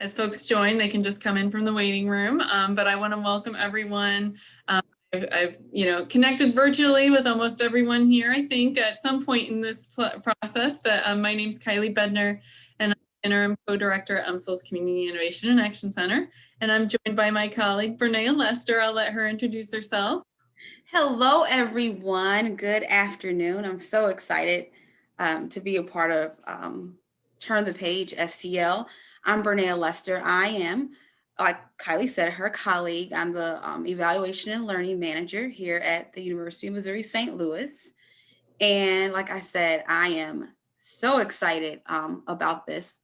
As folks join, they can just come in from the waiting room, but I want to welcome everyone. I've connected virtually with almost everyone here, I think, at some point in this process, but my name's Kylie Bednar, and I'm Interim Co-Director at UMSL's Community Innovation and Action Center, and I'm joined by my colleague, Bernea Lester. I'll let her introduce herself. Hello, everyone. Good afternoon. I'm so excited to be a part of Turn the Page STL. I'm Bernea Lester. I am, like Kylie said, her colleague. I'm the Evaluation and Learning Manager here at the University of Missouri St. Louis. And like I said, I am so excited about this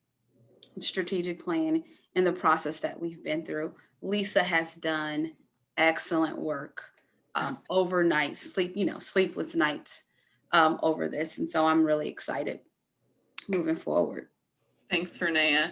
strategic plan and the process that we've been through. Lisa has done excellent work overnight, sleepless nights over this. And so I'm really excited moving forward. Thanks, Bernea.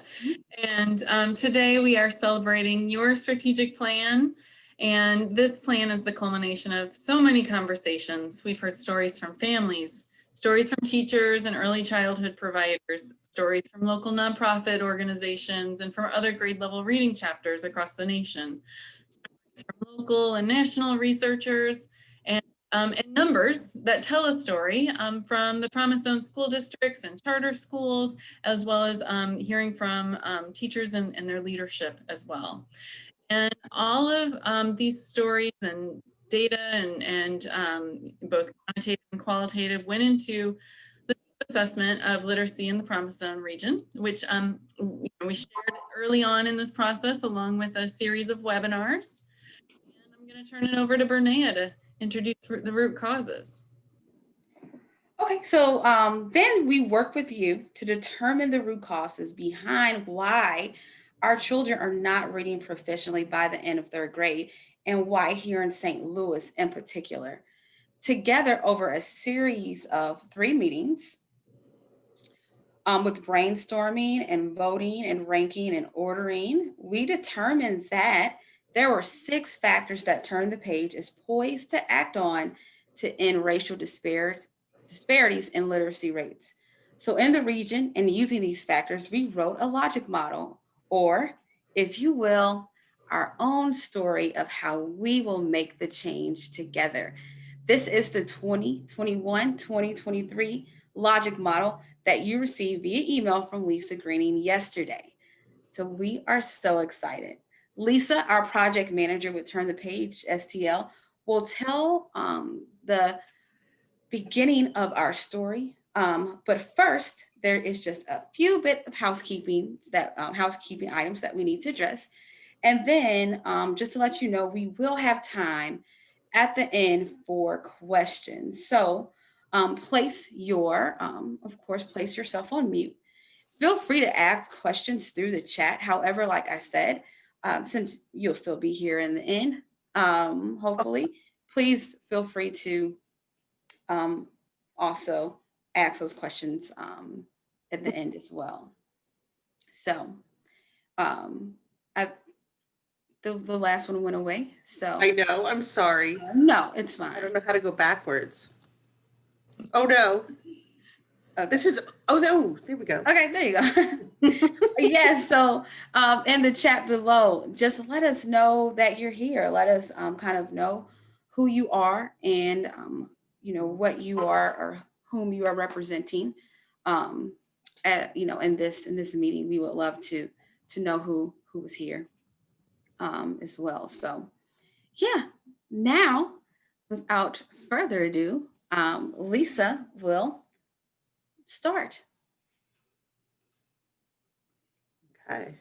And today we are celebrating your strategic plan. And this plan is the culmination of so many conversations. We've heard stories from families, stories from teachers and early childhood providers, stories from local nonprofit organizations, and from other grade level reading chapters across the nation, stories from local and national researchers, and numbers that tell a story from the Promise Zone school districts and charter schools, as well as hearing from teachers and their leadership as well. And all of these stories and data and both quantitative and qualitative went into the assessment of literacy in the Promise Zone region, which we shared early on in this process along with a series of webinars. And I'm going to turn it over to Bernea to introduce the root causes. Okay, so then we work with you to determine the root causes behind why our children are not reading proficiently by the end of third grade, and why here in St. Louis in particular. Together over a series of 3 meetings with brainstorming and voting and ranking and ordering, we determined that there were 6 factors that Turn the Page is poised to act on to end racial disparities in literacy rates. So in the region and using these factors, we wrote a logic model, or if you will, our own story of how we will make the change together. This is the 2021-2023 logic model that you received via email from Lisa Greening yesterday. So we are so excited. Lisa, our project manager with Turn the Page STL, will tell the beginning of our story. But first, there is just a few bit of housekeeping items that we need to address. And then just to let you know, we will have time at the end for questions. So place yourself on mute. Feel free to ask questions through the chat. However, like I said, since you'll still be here in the end, hopefully, please feel free to also ask those questions at the end as well. So the last one went away. So I know, I'm sorry. No, it's fine. I don't know how to go backwards. Oh no. Okay. Oh no, there we go. Okay, there you go. Yes, so in the chat below, just let us know that you're here. Let us kind of know who you are and what you are or whom you are representing. In this meeting, we would love to know who was here as well. So yeah, now without further ado, Lisa will start. Okay.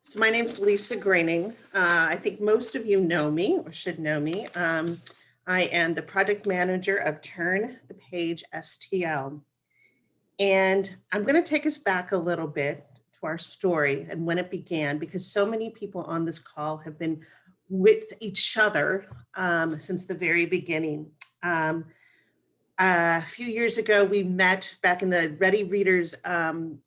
So my name's Lisa Greening. I think most of you know me or should know me. I am the project manager of Turn the Page STL. And I'm going to take us back a little bit to our story and when it began, because so many people on this call have been with each other since the very beginning. A few years ago, we met back in the Ready Readers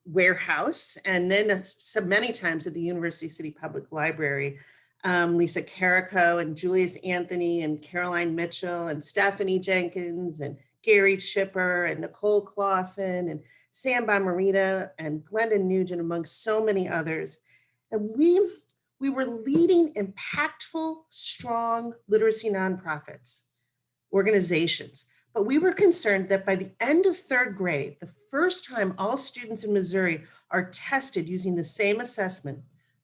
warehouse, and then many times at the University City Public Library. Lisa Carrico and Julius Anthony and Caroline Mitchell and Stephanie Jenkins and Gary Chipper and Nicole Clausen and Sam Bomarita and Glenda Nugent, among so many others. And we were leading impactful, strong literacy nonprofits, organizations. But we were concerned that by the end of third grade, the first time all students in Missouri are tested using the same assessment,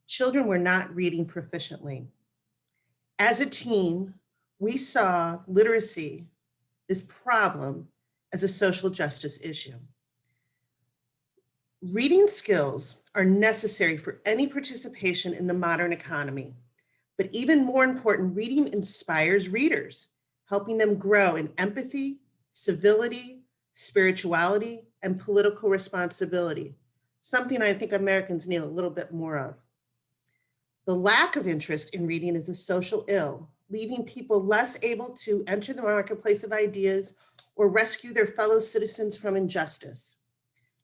children were not reading proficiently. As a team, we saw literacy, this problem, as a social justice issue. Reading skills are necessary for any participation in the modern economy. But even more important, reading inspires readers, helping them grow in empathy, civility, spirituality, and political responsibility, something I think Americans need a little bit more of. The lack of interest in reading is a social ill, leaving people less able to enter the marketplace of ideas or rescue their fellow citizens from injustice.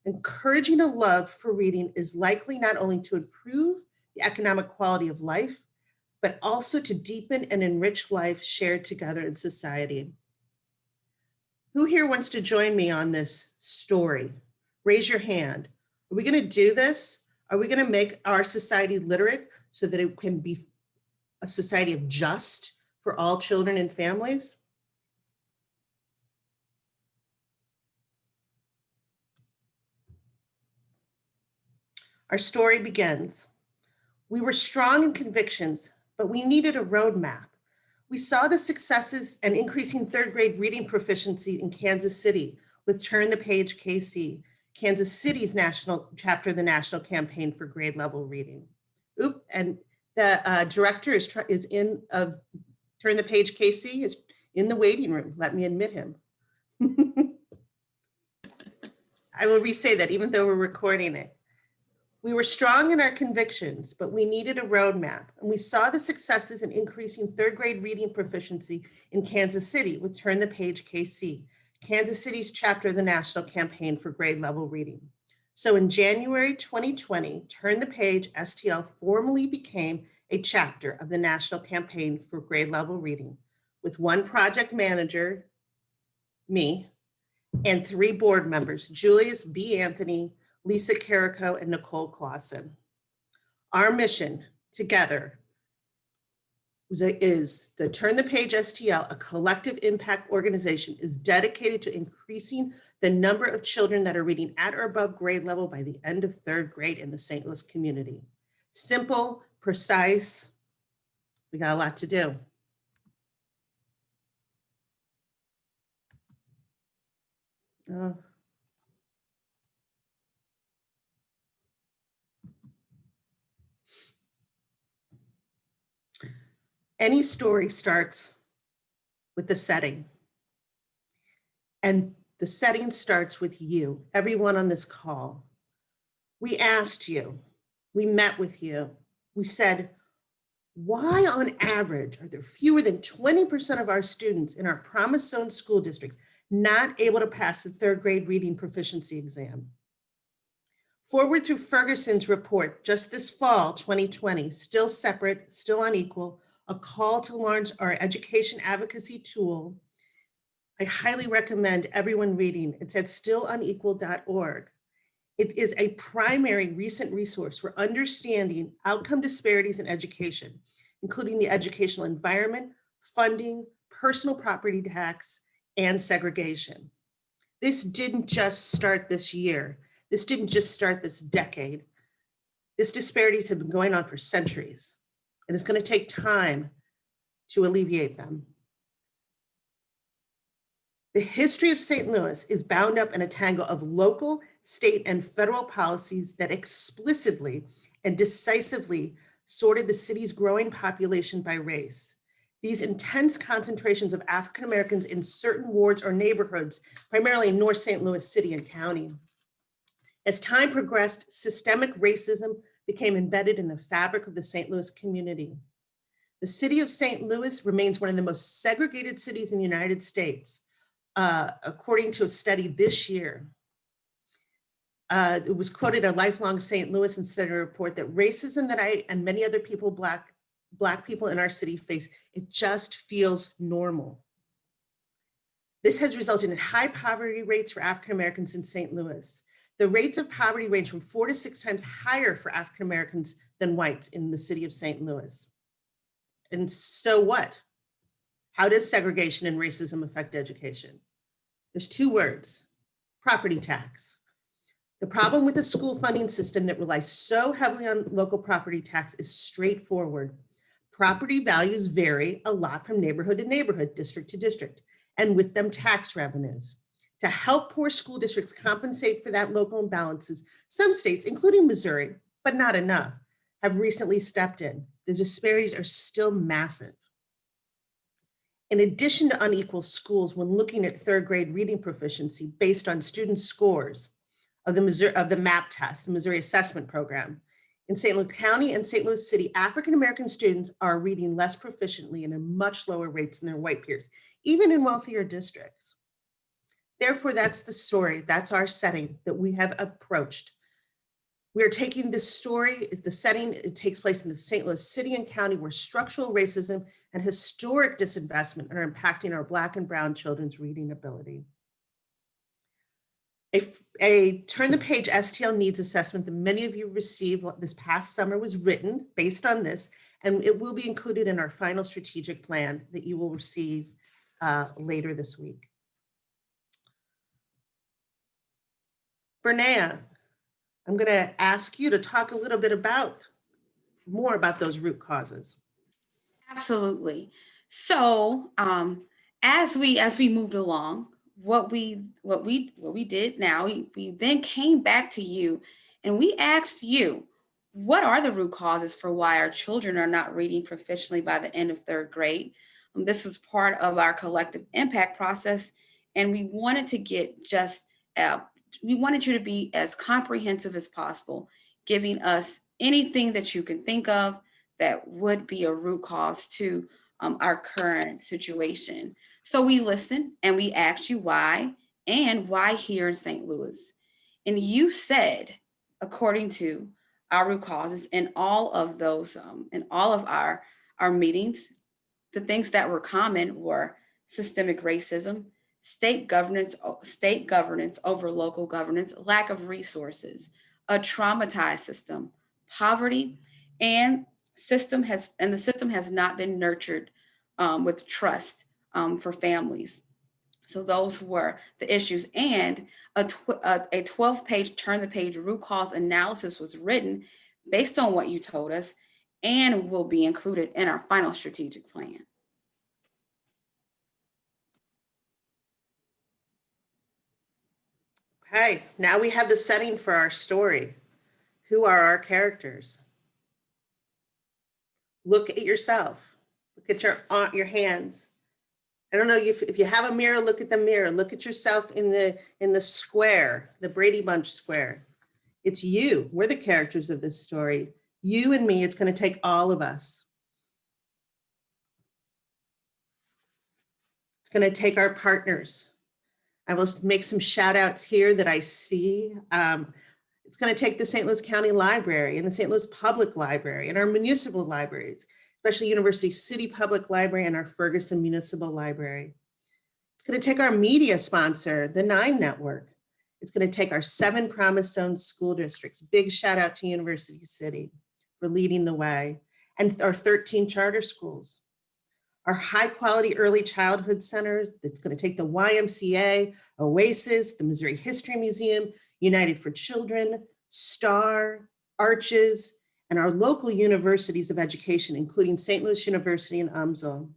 Encouraging a love for reading is likely not only to improve the economic quality of life, but also to deepen and enrich life shared together in society. Who here wants to join me on this story? Raise your hand. Are we going to do this? Are we going to make our society literate so that it can be a society of just for all children and families? Our story begins. We were strong in convictions, but we needed a roadmap. We saw the successes and increasing third grade reading proficiency in Kansas City with Turn the Page KC, Kansas City's national chapter of the National Campaign for Grade Level Reading. Oop, and the director is in of Turn the Page KC is in the waiting room. Let me admit him. I will re-say that even though we're recording it. We were strong in our convictions, but we needed a roadmap. And we saw the successes in increasing third grade reading proficiency in Kansas City with Turn the Page KC, Kansas City's chapter of the National Campaign for Grade Level Reading. So in January 2020, Turn the Page STL formally became a chapter of the National Campaign for Grade Level Reading with one project manager, me, and 3 board members, Julius B. Anthony, Lisa Carrico, and Nicole Clausen. Our mission together is the Turn the Page STL, a collective impact organization, is dedicated to increasing the number of children that are reading at or above grade level by the end of third grade in the St. Louis community. Simple, precise, we got a lot to do. Any story starts with the setting. And the setting starts with you, everyone on this call. We asked you, we met with you, we said, why on average are there fewer than 20% of our students in our Promise Zone school districts not able to pass the third grade reading proficiency exam? Forward through Ferguson's report just this fall, 2020, Still Separate, Still Unequal, a call to launch our education advocacy tool. I highly recommend everyone reading. It's at stillunequal.org. It is a primary recent resource for understanding outcome disparities in education, including the educational environment, funding, personal property tax, and segregation. This didn't just start this year. This didn't just start this decade. These disparities have been going on for centuries, and it's going to take time to alleviate them. The history of St. Louis is bound up in a tangle of local, state, and federal policies that explicitly and decisively sorted the city's growing population by race. These intense concentrations of African Americans in certain wards or neighborhoods, primarily in North St. Louis City and County. As time progressed, systemic racism became embedded in the fabric of the St. Louis community. The city of St. Louis remains one of the most segregated cities in the United States, according to a study this year. It was quoted a Lifelong St. Louis Insider report that racism that I and many other people, Black people in our city face, it just feels normal. This has resulted in high poverty rates for African Americans in St. Louis. The rates of poverty range from 4 to 6 times higher for African Americans than whites in the city of St. Louis. And so what? How does segregation and racism affect education? There's two words: property tax. The problem with the school funding system that relies so heavily on local property tax is straightforward. Property values vary a lot from neighborhood to neighborhood, district to district, and with them tax revenues. To help poor school districts compensate for that local imbalances, some states, including Missouri, but not enough, have recently stepped in. The disparities are still massive. In addition to unequal schools, when looking at third grade reading proficiency based on student scores of the MAP test, the Missouri Assessment Program, in St. Louis County and St. Louis City, African American students are reading less proficiently and at much lower rates than their white peers, even in wealthier districts. Therefore, that's the story, that's our setting that we have approached. We are taking this story, the setting, it takes place in the St. Louis City and County, where structural racism and historic disinvestment are impacting our Black and Brown children's reading ability. A turn the page STL needs assessment that many of you received this past summer was written based on this, and it will be included in our final strategic plan that you will receive later this week. Bernea, I'm going to ask you to talk a little bit more about those root causes. Absolutely. So as we moved along, what we did now, we then came back to you and we asked you, what are the root causes for why our children are not reading proficiently by the end of third grade? This was part of our collective impact process, and we wanted to get we wanted you to be as comprehensive as possible, giving us anything that you can think of that would be a root cause to our current situation. So we listened and we asked you why, and why here in St. Louis. And you said, according to our root causes in all of those, in all of our meetings, the things that were common were systemic racism, state governance over local governance, lack of resources, a traumatized system, poverty, and the system has not been nurtured with trust for families. So those were the issues. And a 12-page turn the page root cause analysis was written based on what you told us and will be included in our final strategic plan. Okay, now we have the setting for our story. Who are our characters? Look at yourself. Look at your hands. I don't know if you have a mirror, look at the mirror. Look at yourself in the square, the Brady Bunch square. It's you. We're the characters of this story. You and me. It's going to take all of us. It's going to take our partners. I will make some shout outs here that I see. It's going to take the St. Louis County Library and the St. Louis Public Library and our municipal libraries, especially University City Public Library and our Ferguson Municipal Library. It's going to take our media sponsor, the 9 Network. It's going to take our 7 Promise Zone school districts. Big shout out to University City for leading the way, and our 13 charter schools. Our high quality early childhood centers. It's going to take the YMCA, Oasis, the Missouri History Museum, United for Children, STAR, Arches, and our local universities of education, including St. Louis University and UMSL.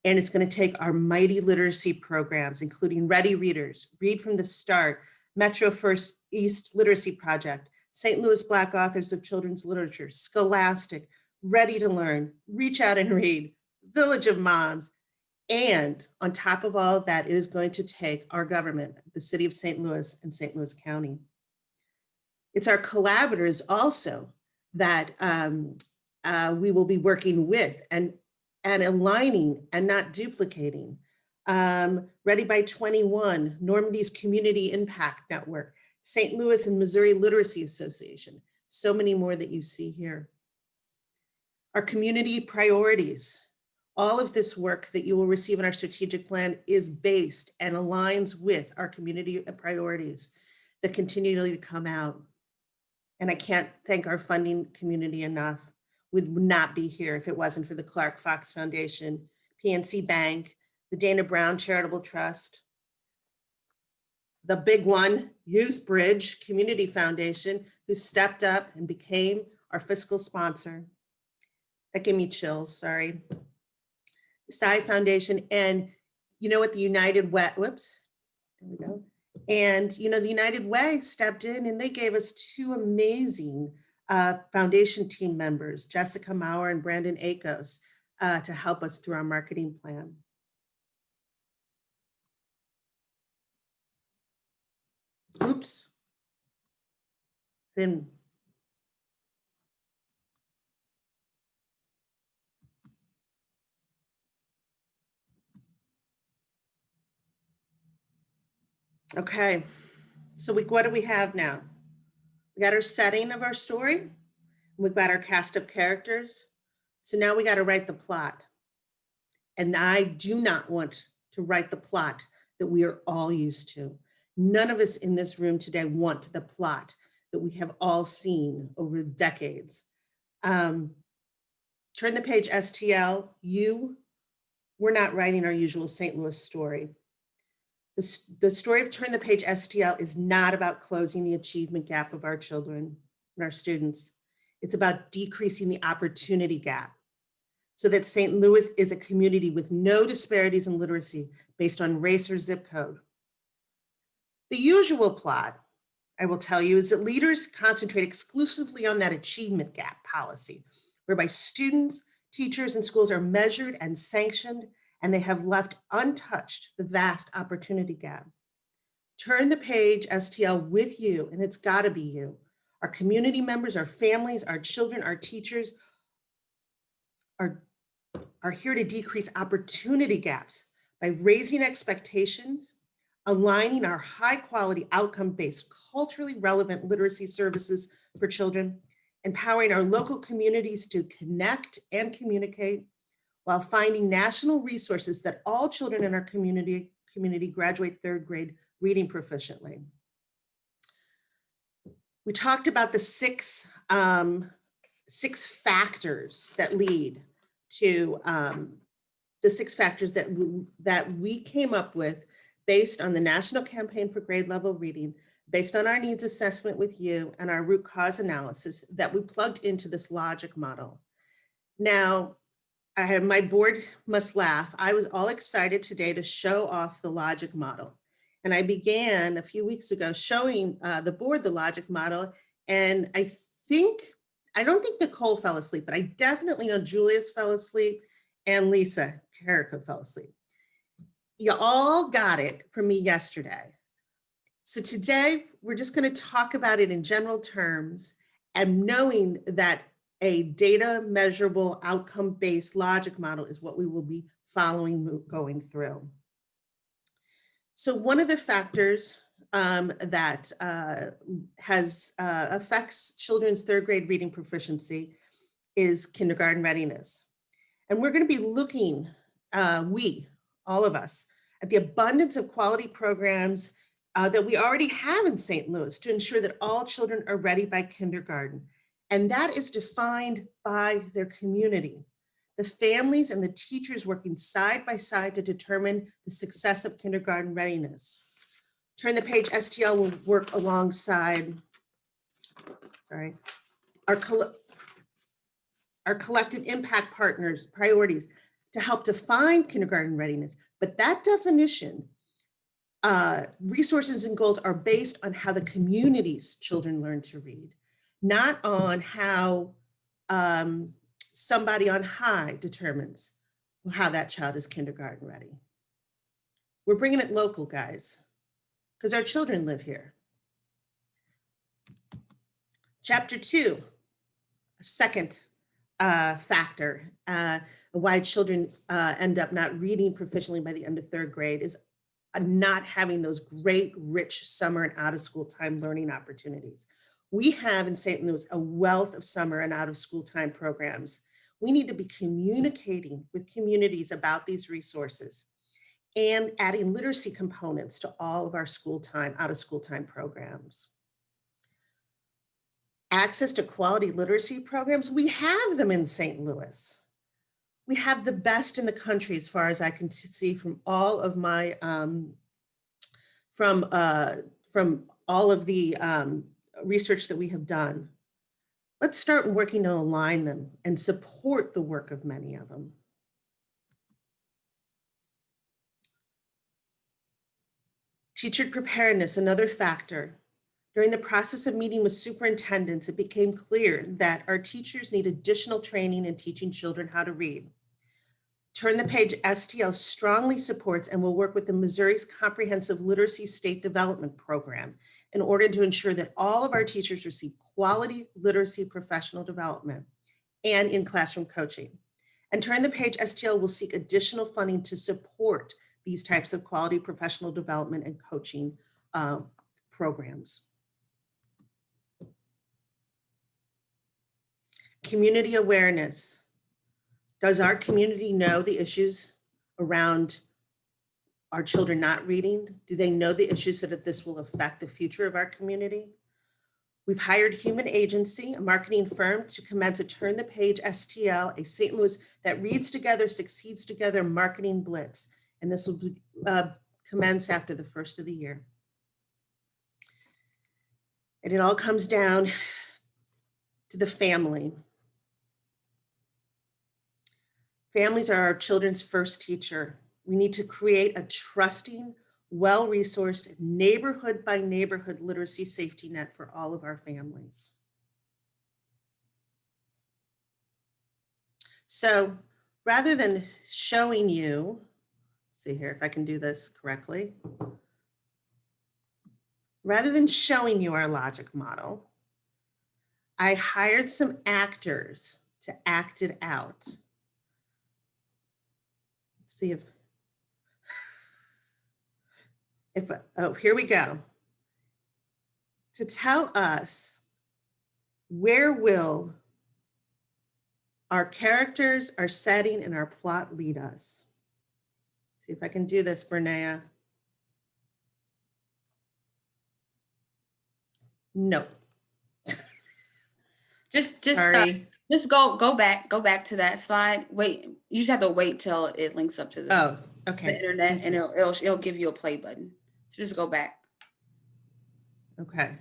And it's going to take our mighty literacy programs, including Ready Readers, Read from the Start, Metro First East Literacy Project, St. Louis Black Authors of Children's Literature, Scholastic, Ready to Learn, Reach Out and Read, Village of Moms. And on top of all of that, it is going to take our government, the city of St. Louis and St. Louis County. It's our collaborators also that we will be working with and aligning and not duplicating. Ready by 21, Normandy's Community Impact Network, St. Louis and Missouri Literacy Association, so many more that you see here. Our community priorities, All of this work that you will receive in our strategic plan is based and aligns with our community priorities that continually come out. And I can't thank our funding community enough. We would not be here if it wasn't for the Clark Fox Foundation, PNC Bank, the Dana Brown Charitable Trust, the big one, Youth Bridge Community Foundation, who stepped up and became our fiscal sponsor. That gave me chills, sorry. The Sci Foundation, and you know what, the United Way, whoops, there we go. And you know, the United Way stepped in and they gave us two amazing foundation team members, Jessica Maurer and Brandon Akos, to help us through our marketing plan. Oops. Then okay, so what do we have now? We got our setting of our story. We've got our cast of characters. So now we got to write the plot. And I do not want to write the plot that we are all used to. None of us in this room today want the plot that we have all seen over decades. Turn the page, STL. We're not writing our usual St. Louis story. The story of Turn the Page STL is not about closing the achievement gap of our children and our students. It's about decreasing the opportunity gap so that St. Louis is a community with no disparities in literacy based on race or zip code. The usual plot, I will tell you, is that leaders concentrate exclusively on that achievement gap policy, whereby students, teachers, and schools are measured and sanctioned, and they have left untouched the vast opportunity gap. Turn the page, STL, with you, and it's gotta be you. Our community members, our families, our children, our teachers are here to decrease opportunity gaps by raising expectations, aligning our high quality outcome-based, culturally relevant literacy services for children, empowering our local communities to connect and communicate, while finding national resources that all children in our community graduate third grade reading proficiently. We talked about the six factors that lead to the six factors that we came up with based on the National Campaign for Grade Level Reading, based on our needs assessment with you and our root cause analysis that we plugged into this logic model. Now, my board must laugh. I was all excited today to show off the logic model. And I began a few weeks ago showing the board the logic model. And I don't think Nicole fell asleep, but I definitely know Julius fell asleep and Lisa Carrico fell asleep. You all got it from me yesterday. So today we're just going to talk about it in general terms and knowing that a data measurable outcome-based logic model is what we will be following going through. So one of the factors that affects children's third grade reading proficiency is kindergarten readiness. And we're going to be looking, all of us, at the abundance of quality programs that we already have in St. Louis to ensure that all children are ready by kindergarten. And that is defined by their community. The families and the teachers working side by side to determine the success of kindergarten readiness. Turn the page, STL will work alongside, our collective impact partners, priorities, to help define kindergarten readiness. But that definition, resources and goals are based on how the community's children learn to read, not on how somebody on high determines how that child is kindergarten ready. We're bringing it local, guys, because our children live here. Chapter 2, a second factor why children end up not reading proficiently by the end of third grade is not having those great, rich summer and out of school time learning opportunities. We have in St. Louis a wealth of summer and out of school time programs. We need to be communicating with communities about these resources and adding literacy components to all of our school time, out of school time programs. Access to quality literacy programs, we have them in St. Louis. We have the best in the country as far as I can see from all of my, from all of the research that we have done. Let's start working to align them and support the work of many of them. Teacher preparedness, another factor. During the process of meeting with superintendents, it became clear that our teachers need additional training in teaching children how to read. Turn the Page STL strongly supports and will work with the Missouri's Comprehensive Literacy State Development Program in order to ensure that all of our teachers receive quality literacy professional development and in classroom coaching. And Turn the Page STL will seek additional funding to support these types of quality professional development and coaching programs. Community awareness. Does our community know the issues around our children not reading? Do they know the issues that this will affect the future of our community? We've hired Human Agency, a marketing firm, to commence a Turn the Page STL, a St. Louis that reads together, succeeds together marketing blitz. And this will be, commence after the first of the year. And it all comes down to the family. Families are our children's first teacher. We need to create a trusting, well-resourced, neighborhood by neighborhood literacy safety net for all of our families. So rather than showing you, see here if I can do this correctly. Rather than showing you our logic model, I hired some actors to act it out. Let's see if, oh, here we go. To tell us where will our characters, our setting, and our plot lead us. See if I can do this, Bernea. No. Sorry. Just go back to that slide. Wait, you just have to wait till it links up to the, okay. the internet, and it'll give you a play button. So just go back. Okay.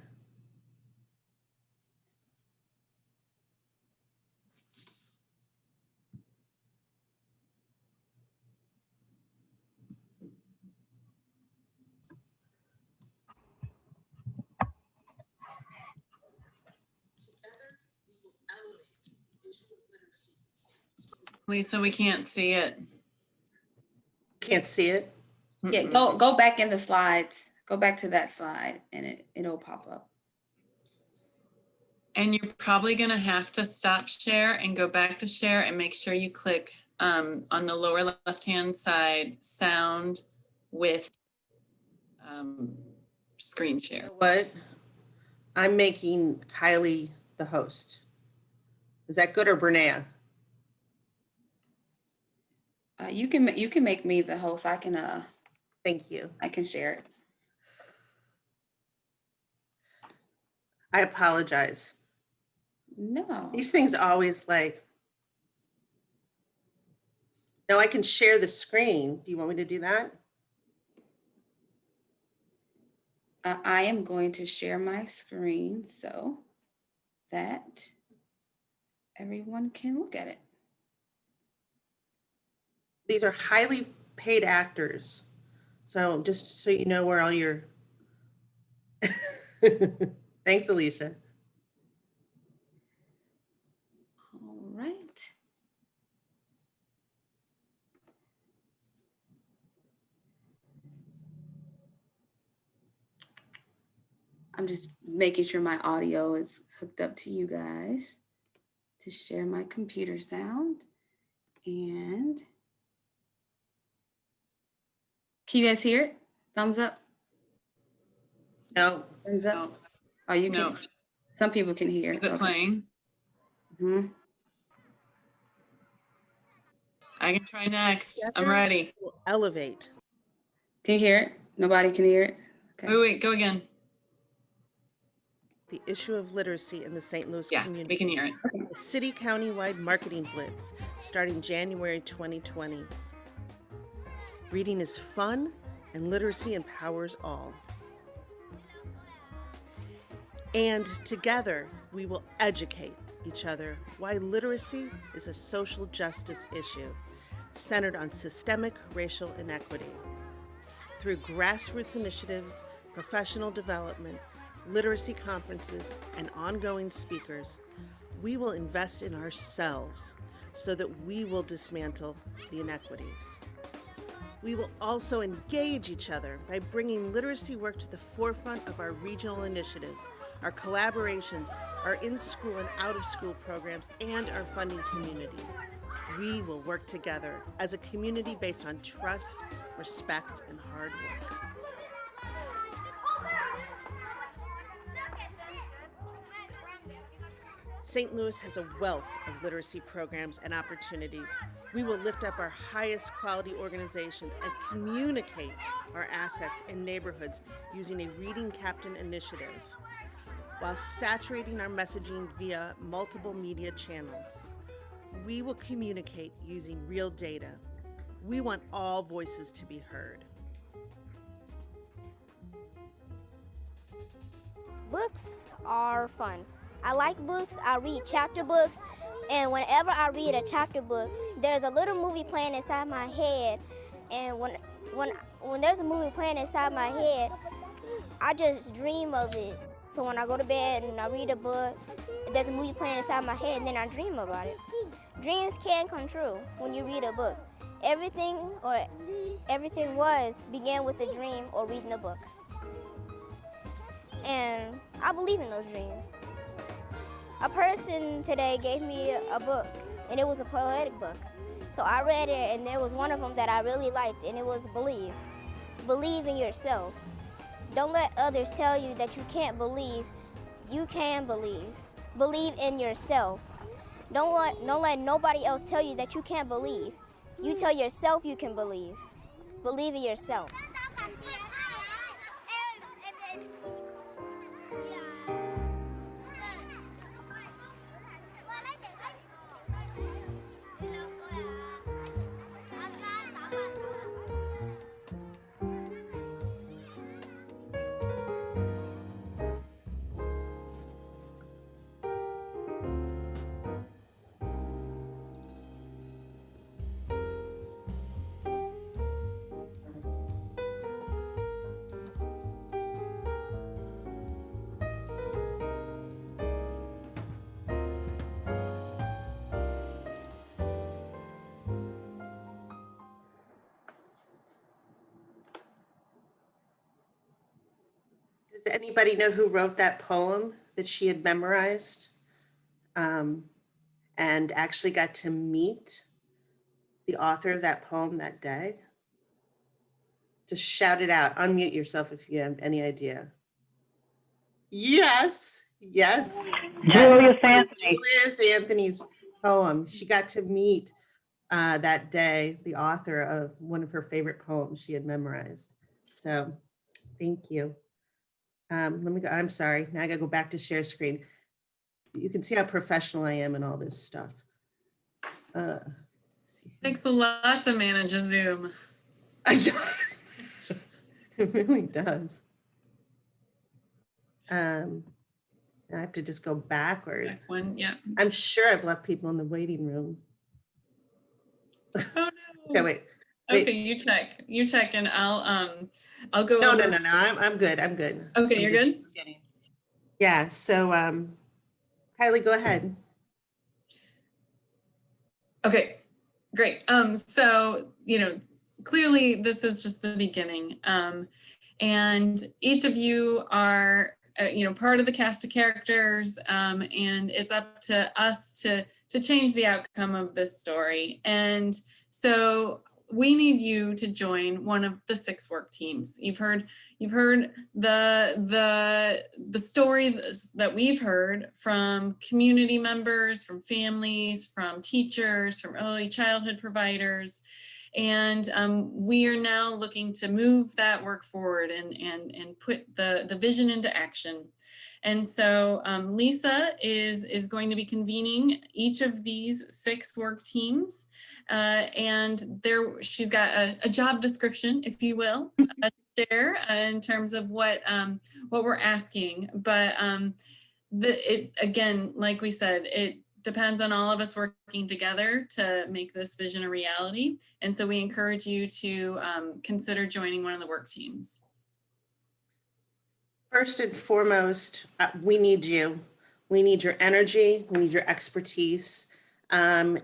Lisa, we can't see it. Can't see it? Yeah, go back in the slides. Go back to that slide and it'll pop up. And you're probably gonna have to stop share and go back to share and make sure you click on the lower left-hand side, sound with screen share. You know what? I'm making Kylie the host. Is that good or Bernea? You can make me the host. I can Thank you. I can share it. I apologize. No. These things always like, no, I can share the screen. Do you want me to do that? I am going to share my screen so that everyone can look at it. These are highly paid actors. So just so you know where all your, thanks, Alicia. All right. I'm just making sure my audio is hooked up to you guys to share my computer sound. And can you guys hear it? Thumbs up? No. Thumbs up? No. Oh, you No. can. Some people can hear. Is it playing? Mm-hmm. I can try next. I'm Together, ready. we'll elevate Can you hear it? Nobody can hear it? Okay. Oh, wait, go again. the issue of literacy in the St. Louis Yeah, community. we can hear it. The city countywide marketing blitz starting January 2020. Reading is fun and literacy empowers all. And together we will educate each other why literacy is a social justice issue centered on systemic racial inequity. Through grassroots initiatives, professional development, literacy conferences, and ongoing speakers, we will invest in ourselves so that we will dismantle the inequities. We will also engage each other by bringing literacy work to the forefront of our regional initiatives, our collaborations, our in-school and out-of-school programs, and our funding community. We will work together as a community based on trust, respect, and hard work. St. Louis has a wealth of literacy programs and opportunities. We will lift up our highest quality organizations and communicate our assets in neighborhoods using a Reading Captain initiative, while saturating our messaging via multiple media channels. We will communicate using real data. We want all voices to be heard. Books are fun. I like books. I read chapter books, and whenever I read a chapter book, there's a little movie playing inside my head, and when there's a movie playing inside my head, I just dream of it. So when I go to bed and I read a book, there's a movie playing inside my head, and then I dream about it. Dreams can come true when you read a book. Everything began with a dream or reading a book. And I believe in those dreams. A person today gave me a book, and it was a poetic book. So I read it, and there was one of them that I really liked, and it was Believe. Believe in yourself. Don't let others tell you that you can't believe. You can believe. Believe in yourself. Don't let nobody else tell you that you can't believe. You tell yourself you can believe. Believe in yourself. Does anybody know who wrote that poem that she had memorized and actually got to meet the author of that poem that day? Just shout it out. Unmute yourself if you have any idea. Yes, yes. Julius Anthony. Julius Anthony's poem. She got to meet that day the author of one of her favorite poems she had memorized. So thank you. Let me go. I'm sorry. Now I gotta go back to share screen. You can see how professional I am in all this stuff. Let's see. Takes a lot to manage a Zoom. It really does. I have to just go backwards. Back one, yeah. I'm sure I've left people in the waiting room. Oh no. Okay, wait. Okay, you check, and I'll go. No, over. no. I'm good. Okay, I'm you're just good. kidding. Yeah. So, Kylie, go ahead. Okay, great. So, clearly this is just the beginning. And each of you are, part of the cast of characters, and it's up to us to change the outcome of this story. And so we need you to join one of the 6 work teams. You've heard the story that we've heard from community members, from families, from teachers, from early childhood providers. And we are now looking to move that work forward and put the vision into action. And so Lisa is going to be convening each of these 6 work teams. And she's got a job description, if you will, to share in terms of what we're asking. But again, like we said, it depends on all of us working together to make this vision a reality. And so we encourage you to consider joining one of the work teams. First and foremost, we need you. We need your energy. We need your expertise. And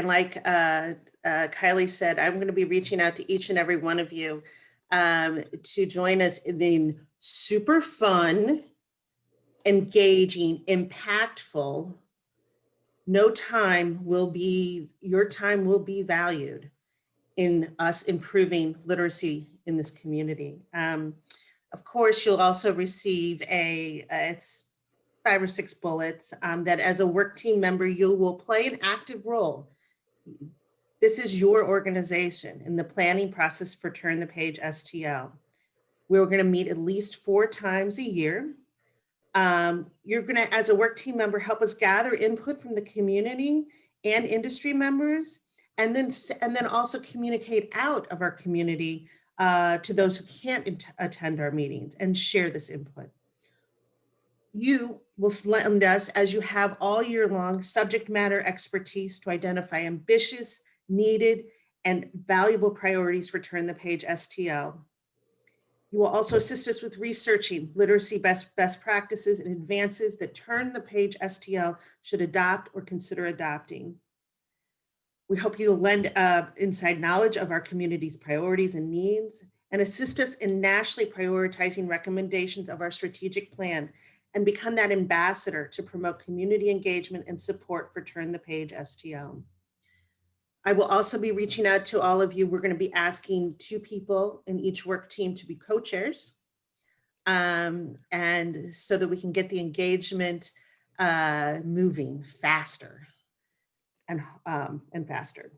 like Kylie said, I'm going to be reaching out to each and every one of you to join us in the super fun, engaging, impactful, your time will be valued in us improving literacy in this community. Of course, you'll also receive it's 5 or 6 bullets that as a work team member, you will play an active role. This is your organization in the planning process for Turn the Page STL. We're going to meet at least 4 times a year. You're going to, as a work team member, help us gather input from the community and industry members, and then also communicate out of our community to those who can't attend our meetings and share this input. You will lend us, as you have all year long, subject matter expertise to identify ambitious, needed, and valuable priorities for Turn the Page STL. You will also assist us with researching literacy best practices and advances that Turn the Page STL should adopt or consider adopting. We hope you will lend inside knowledge of our community's priorities and needs and assist us in nationally prioritizing recommendations of our strategic plan and become that ambassador to promote community engagement and support for Turn the Page STL. I will also be reaching out to all of you. We're going to be asking 2 people in each work team to be co-chairs, and so that we can get the engagement moving faster and faster.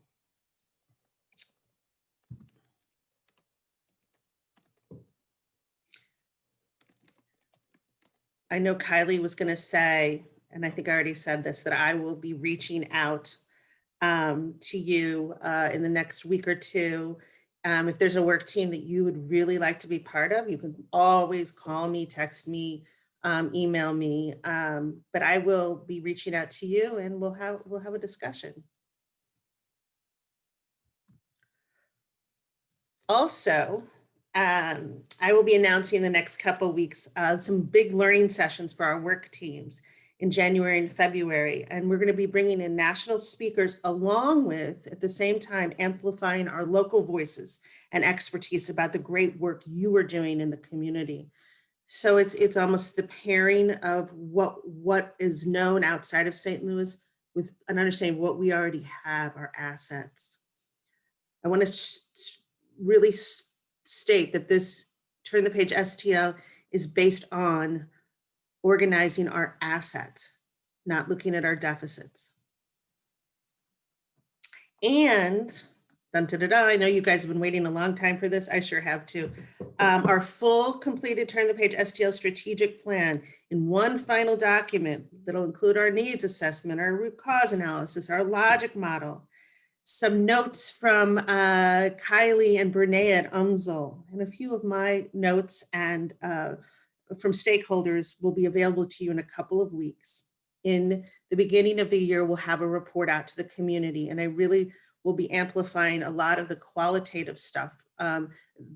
I know Kylie was going to say, and I think I already said this, that I will be reaching out to you in the next week or 2. If there's a work team that you would really like to be part of, you can always call me, text me, email me. But I will be reaching out to you, and we'll have a discussion. Also, I will be announcing the next couple of weeks some big learning sessions for our work teams in January and February. And we're going to be bringing in national speakers along with, at the same time, amplifying our local voices and expertise about the great work you are doing in the community. So it's almost the pairing of what is known outside of St. Louis with an understanding of what we already have, our assets. I want to really state that this Turn the Page STL is based on organizing our assets, not looking at our deficits. And I know you guys have been waiting a long time for this. I sure have too. Our full completed Turn the Page STL strategic plan in one final document that'll include our needs assessment, our root cause analysis, our logic model, some notes from Kylie and Brene at UMSL, and a few of my notes and from stakeholders will be available to you in a couple of weeks. In the beginning of the year, we'll have a report out to the community, and I really will be amplifying a lot of the qualitative stuff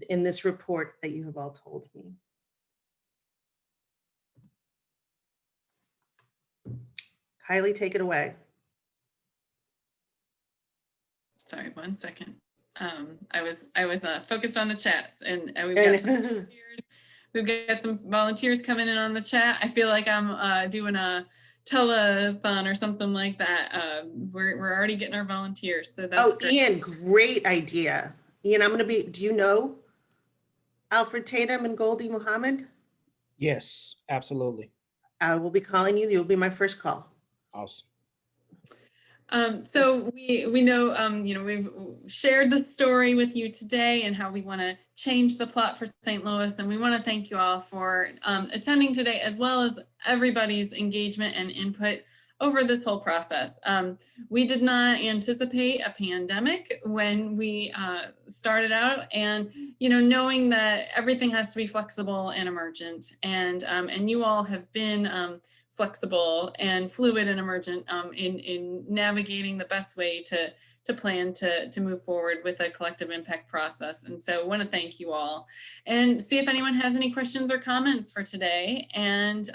in this report that you have all told me. Kylie, take it away. Sorry, 1 second. I was focused on the chats, and we've got some volunteers coming in on the chat. I feel like I'm doing a telethon or something like that. We're already getting our volunteers, so that's Oh, great. Ian, great idea. Ian, do you know Alfred Tatum and Goldie Muhammad? Yes, absolutely. I will be calling you. You'll be my first call. Awesome. So we know, we've shared the story with you today and how we want to change the plot for St. Louis. And we want to thank you all for attending today, as well as everybody's engagement and input over this whole process. We did not anticipate a pandemic when we started out, and knowing that everything has to be flexible and emergent, and you all have been flexible and fluid and emergent in navigating the best way to plan to move forward with a collective impact process. And so I want to thank you all and see if anyone has any questions or comments for today, and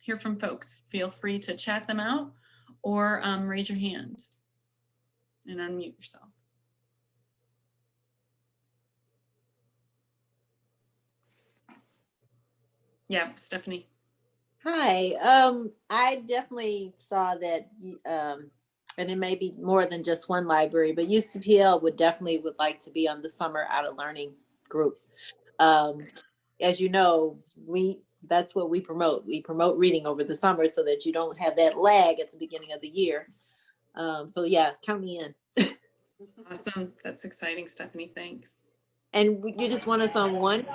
hear from folks. Feel free to chat them out or raise your hand and unmute yourself. Yeah, Stephanie. Hi. I definitely saw that, and it may be more than just one library, but UCPL would like to be on the Summer Out of Learning group. As you know, that's what we promote. We promote reading over the summer so that you don't have that lag at the beginning of the year. So yeah, count me in. Awesome. That's exciting, Stephanie. Thanks. And you just want us on one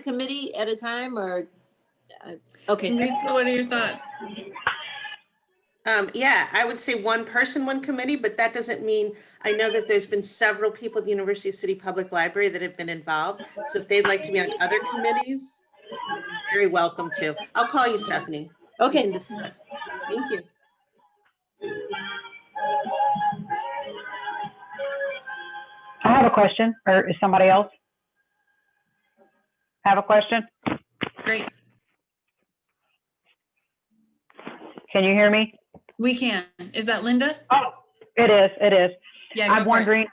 committee at a time, or okay? Lisa, what are your thoughts? Yeah, I would say one person, one committee, but that doesn't mean, I know that there's been several people at the University City Public Library that have been involved. So if they'd like to be on other committees, very welcome to. I'll call you, Stephanie. Okay. We can discuss. Thank you. I have a question, or is somebody else have a question? Great. Can you hear me? We can. Is that Linda? Oh, it is. It is. Yeah, I'm wondering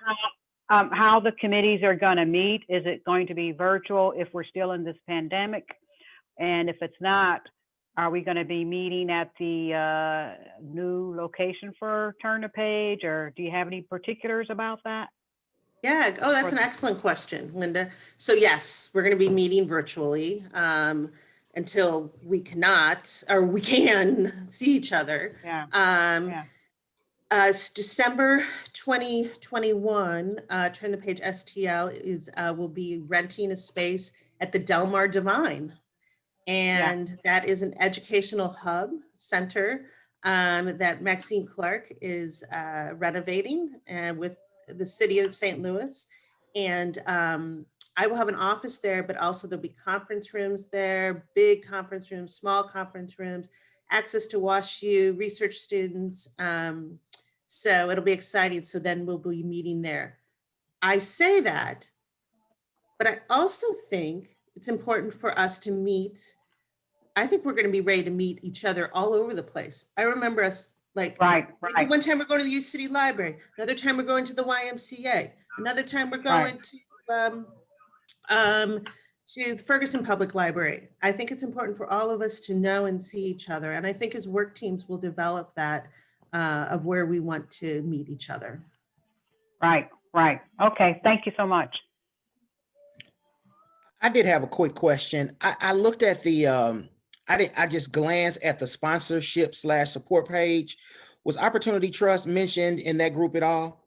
how the committees are going to meet. Is it going to be virtual if we're still in this pandemic? And if it's not, are we going to be meeting at the new location for Turn the Page, or do you have any particulars about that? Yeah. Oh, that's an excellent question, Linda. So yes, we're going to be meeting virtually until we cannot, or we can see each other. Yeah. It's December 2021. Turn the Page STL will be renting a space at the Del Mar Divine. And that is an educational hub center that Maxine Clark is renovating with the city of St. Louis. And I will have an office there, but also there'll be conference rooms there, big conference rooms, small conference rooms, access to WashU, research students. So it'll be exciting. So then we'll be meeting there. I say that, but I also think it's important for us to meet. I think we're going to be ready to meet each other all over the place. I remember us like, Right. one time we're going to the U City Library, another time we're going to the YMCA, another time we're going to Ferguson Public Library. I think it's important for all of us to know and see each other. And I think as work teams will develop that of where we want to meet each other. Right. Okay, thank you so much. I did have a quick question. I looked at the, I just glanced at the sponsorship/support page. Was Opportunity Trust mentioned in that group at all?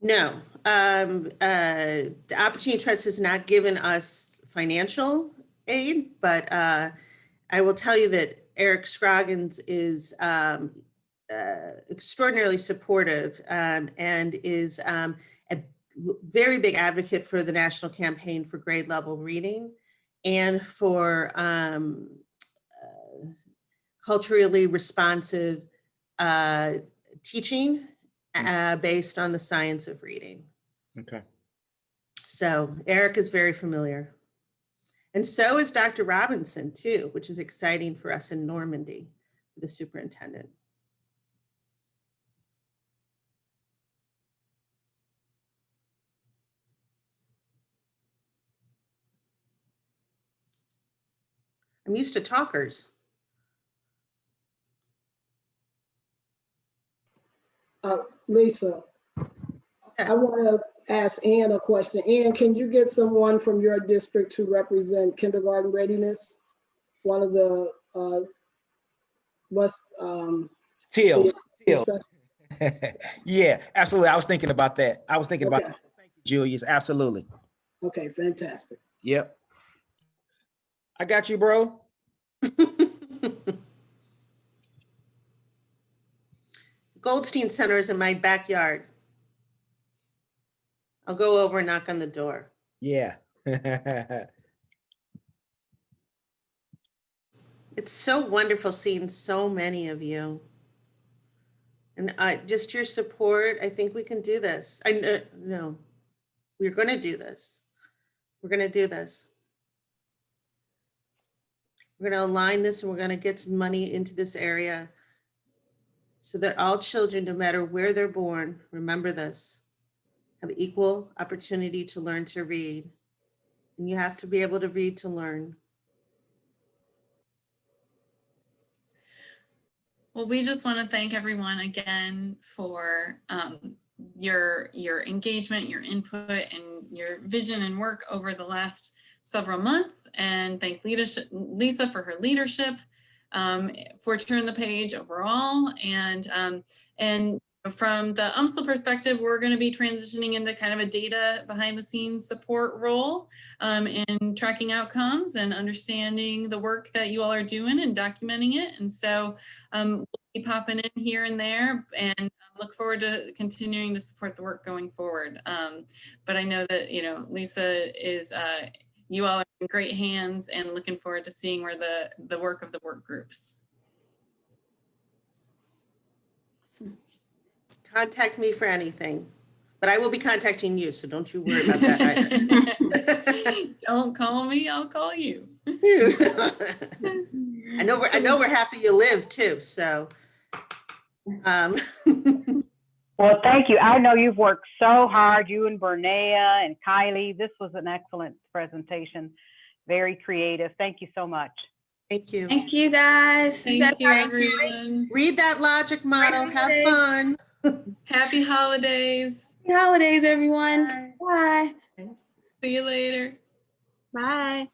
No, the Opportunity Trust has not given us financial aid, but I will tell you that Eric Scroggins is extraordinarily supportive and is a very big advocate for the national campaign for grade level reading and for culturally responsive teaching based on the science of reading. Okay. So Eric is very familiar. And so is Dr. Robinson too, which is exciting for us in Normandy, the superintendent. I'm used to talkers. Lisa, I want to ask Ann a question. Ann, can you get someone from your district to represent kindergarten readiness? One of the what's Tills. the- Yeah, absolutely. I was thinking about that. I was thinking about Okay. Julius. Absolutely. Okay, fantastic. Yep. I got you, bro. Goldstein Center is in my backyard. I'll go over and knock on the door. Yeah. It's so wonderful seeing so many of you. And just your support, I think we can do this. I know, we're going to do this. We're going to do this. We're going to align this and we're going to get some money into this area so that all children, no matter where they're born, remember this, have equal opportunity to learn to read. And you have to be able to read to learn. Well, we just want to thank everyone again for your engagement, your input, and your vision and work over the last several months, and thank Lisa for her leadership, for Turn the Page overall, and from the UMSL perspective, we're going to be transitioning into kind of a data behind the scenes support role in tracking outcomes and understanding the work that you all are doing and documenting it. And so we'll be popping in here and there, and look forward to continuing to support the work going forward. But I know that, Lisa is, you all are in great hands, and looking forward to seeing where the work of the work groups. Contact me for anything, but I will be contacting you, so don't you worry about that either. Don't call me, I'll call you. I know where half of you live too, so. Well, thank you. I know you've worked so hard, you and Bernea and Kylie. This was an excellent presentation, very creative. Thank you so much. Thank you. Thank you, guys. Thank guys you, have a great- everyone. Read that logic model. Have holidays. fun. Happy holidays. Happy holidays, everyone. Bye. See you later. Bye.